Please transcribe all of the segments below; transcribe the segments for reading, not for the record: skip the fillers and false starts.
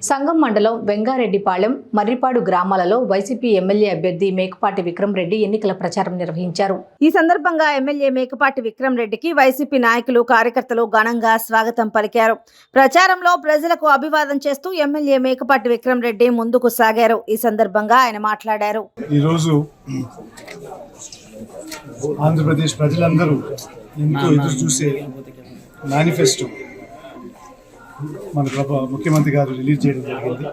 సంగం మండలం వెంగారెడ్డిపాళెం మర్రిపాడు గ్రామాలలో YCP MLA అభ్యర్థి మేకపాటి విక్రమ్ రెడ్డి ఎన్నికల ప్రచారం నిర్వహించారు. ఈ సందర్భంగా ఎమ్మెల్యే మేకపాటి విక్రమ్ రెడ్డికి వైసీపీ నాయకులు కార్యకర్తలు ఘనంగా స్వాగతం పలికారు. ప్రచారంలో ప్రజలకు అభివాదం చేస్తూ ఎమ్మెల్యే మేకపాటి విక్రమ్ రెడ్డి ముందుకు సాగారు. ఈ సందర్భంగా ఆయన మాట్లాడారు. ఈరోజు ఆంధ్రప్రదేశ్ ప్రజలందరూ ఎంతో ఎదురు చూసే మేనిఫెస్టో మన ముఖ్యమంత్రి గారు రిలీజ్ చేయడం జరిగింది.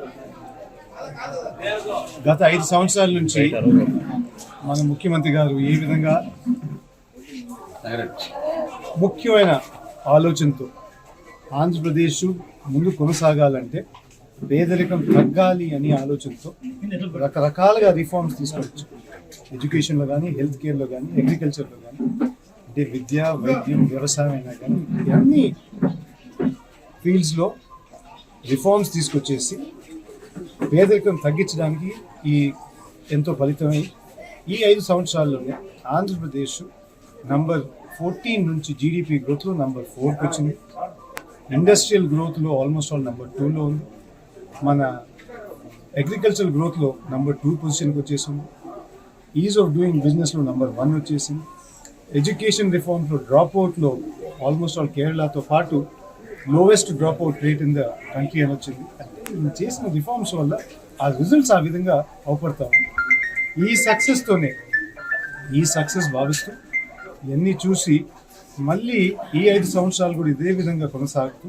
గత 5 సంవత్సరాల నుంచి మన ముఖ్యమంత్రి గారు ఏ విధంగా ముఖ్యమైన ఆలోచనతో ఆంధ్రప్రదేశ్ ముందు కొనసాగాలంటే పేదరికం తగ్గాలి అనే ఆలోచనతో రకరకాలుగా రిఫార్మ్స్ తీసుకోవచ్చు. ఎడ్యుకేషన్లో కానీ, హెల్త్ కేర్లో కానీ, అగ్రికల్చర్లో కానీ, అంటే విద్య, వైద్యం, వ్యవసాయం అయినా కానీ అన్ని ఫీల్డ్స్లో రిఫార్మ్స్ తీసుకొచ్చేసి పేదరికం తగ్గించడానికి ఎంతో ఫలితమై ఈ 5 సంవత్సరాల్లోనే ఆంధ్రప్రదేశ్ నంబర్ 14 నుంచి జీడిపి గ్రోత్లో నంబర్ 4కి వచ్చింది. ఇండస్ట్రియల్ గ్రోత్లో ఆల్మోస్ట్ ఆల్ నంబర్ 2లో ఉంది. మన అగ్రికల్చర్ గ్రోత్లో నంబర్ 2 పొజిషన్కి వచ్చేసింది. ఈజ్ ఆఫ్ డూయింగ్ బిజినెస్లో నంబర్ 1 వచ్చేసింది. ఎడ్యుకేషన్ రిఫార్మ్స్లో డ్రాప్అవుట్లో ఆల్మోస్ట్ ఆల్ కేరళతో పాటు lowest dropout rate in the country అని వచ్చింది. అంటే చేసిన రిఫార్మ్స్ వల్ల ఆ రిజల్ట్స్ ఆ విధంగా అవపడతా ఉన్నాయి. ఈ సక్సెస్ భావిస్తూ ఇవన్నీ చూసి మళ్ళీ ఈ 5 సంవత్సరాలు కూడా ఇదే విధంగా కొనసాగుతూ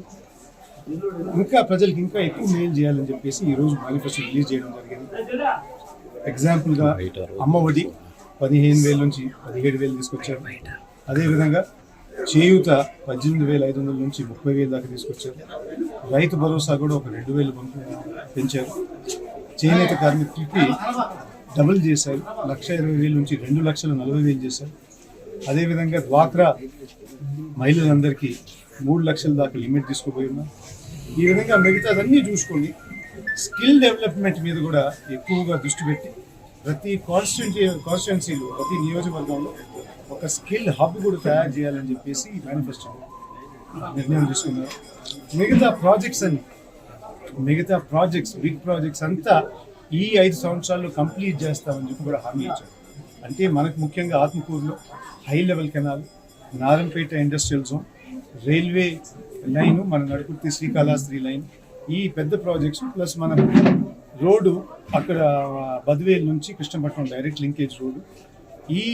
ఇంకా ప్రజలకు ఇంకా ఎక్కువ మేలు చేయాలని చెప్పేసి ఈరోజు మేనిఫెస్టో రిలీజ్ చేయడం జరిగింది. ఎగ్జాంపుల్గా అమ్మఒడి 15,000 నుంచి 17,000 తీసుకొచ్చారు. అదేవిధంగా చేయూత 18,500 నుంచి 30,000 దాకా తీసుకొచ్చారు. రైతు భరోసా కూడా ఒక 2,000 పెంచారు. చేనేత కార్మికులకి డబుల్ చేశారు. 1,20,000 నుంచి 2,40,000 చేశారు. అదేవిధంగా డ్వాక్రా మహిళలందరికీ 3 లక్షల దాకా లిమిట్ తీసుకుపోయి ఉన్నారు. ఈ విధంగా మిగతాదన్నీ చూసుకొని స్కిల్ డెవలప్మెంట్ మీద కూడా ఎక్కువగా దృష్టి పెట్టి ప్రతి కాన్స్టిట్యున్సీలో, ప్రతి నియోజకవర్గంలో ఒక స్కిల్ హబ్ కూడా తయారు చేయాలని చెప్పేసి మేనిఫెస్టో నిర్ణయం తీసుకున్నారు. మిగతా ప్రాజెక్ట్స్ బిగ్ ప్రాజెక్ట్స్ అంతా ఈ 5 సంవత్సరాల్లో కంప్లీట్ చేస్తామని చెప్పి కూడా హామీ ఇచ్చారు. అంటే మనకు ముఖ్యంగా ఆత్మకూరులో high level canal, Narampeta industrial zone, railway line, మన నడుకుర్తి శ్రీకాళహస్తి లైన్, ఈ పెద్ద ప్రాజెక్ట్స్ ప్లస్ మన రోడ్డు అక్కడ బద్వేల్ నుంచి కృష్ణపట్నం డైరెక్ట్ లింకేజ్ రోడ్డు, ఈ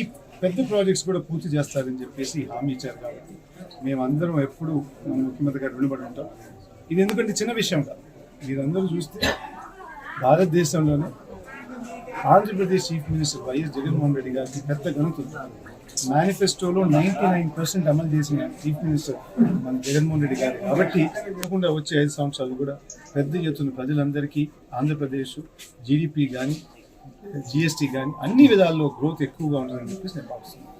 పెద్ద ప్రాజెక్ట్స్ కూడా పూర్తి చేస్తారని చెప్పేసి హామీ ఇచ్చారు. కాబట్టి మేమందరం ఎప్పుడు మన ముఖ్యమంత్రి గారు రుణపడి ఉంటాం. ఇది ఎందుకంటే చిన్న విషయం కాదు. మీరందరూ చూస్తే భారతదేశంలోనే Andhra Pradesh chief minister YS Jaganmohan Reddy గారికి పెద్ద ఘనత ఉంది. మేనిఫెస్టోలో 99% అమలు చేసిన చీఫ్ మినిస్టర్ మన జగన్మోహన్ రెడ్డి గారు. కాబట్టి తప్పకుండా వచ్చే 5 సంవత్సరాలు కూడా పెద్ద ఎత్తున ప్రజలందరికీ ఆంధ్రప్రదేశ్ జీడిపి కానీ, జిఎస్టీ కానీ అన్ని విధాల్లో గ్రోత్ ఎక్కువగా ఉంటుందని చెప్పేసి నేను భావిస్తున్నాను.